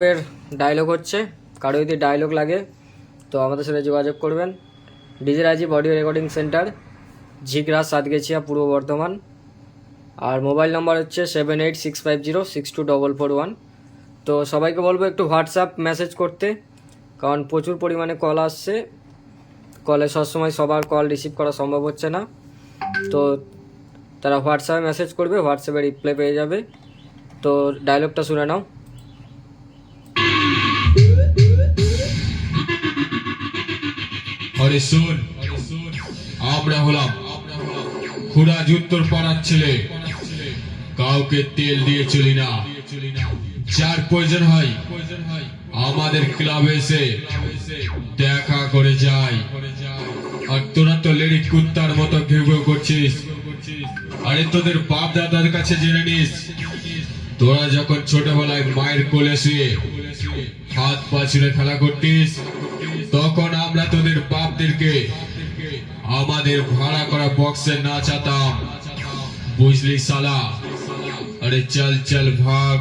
এর ডায়লগ হচ্ছে, কারো যদি ডায়লগ লাগে তো আমাদের সাথে যোগাযোগ করবেন। DJ Rajiv audio recording centre, Jhigra, Satgachhia, Purba Bardhaman. আর মোবাইল নাম্বার হচ্ছে 7865062441। তো সবাইকে বলবো একটু হোয়াটসঅ্যাপ মেসেজ করতে, কারণ প্রচুর পরিমাণে কল আসছে। কলে সবসময় সবার কল রিসিভ করা সম্ভব হচ্ছে না, তো তারা হোয়াটসঅ্যাপে মেসেজ করবে, হোয়াটসঅ্যাপে রিপ্লাই পেয়ে যাবে। তো ডায়লগটা শুনে নাও। আরে শোন, আমরা হলাম খুড়া উত্তর পাড়ার ছেলে। কাউকে তেল দিয়ে চলি না, যার প্রয়োজন হয় আমাদের ক্লাবে এসে দেখা করে যায়। আর তোরা তো লেডি কুত্তার মতো ঘেউ ঘেউ করছিস। আরে তোদের বাপ দাদার কাছে জেনে নিস, তোরা যখন ছোটবেলায় মায়ের কোলে শুয়ে হাত পা ছুঁড়ে খেলা করতিস, তখন আমরা তোদের বাপদেরকে আমাদের ভাড়া করা বক্সে নাচাতাম, বুঝলি শালা? আরে চল চল ভাগ।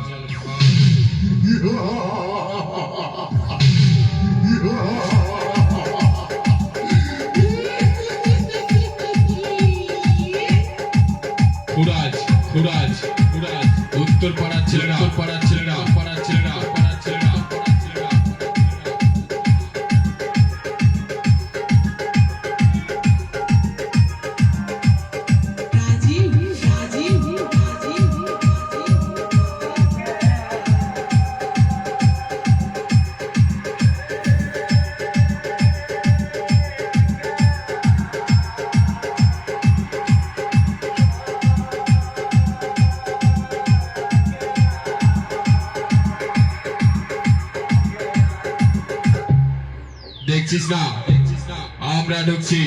খুড়াজ খুড়াজ খুড়াজ, উত্তর পাড়ার ছেলেরা, পাড়ার ছেলেরা, পাড়ার ছেলেরা, পাড়ার ছেলেরা। দেখছিস না আমরা ঢুকছি,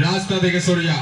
রাস্তা থেকে সরে যা।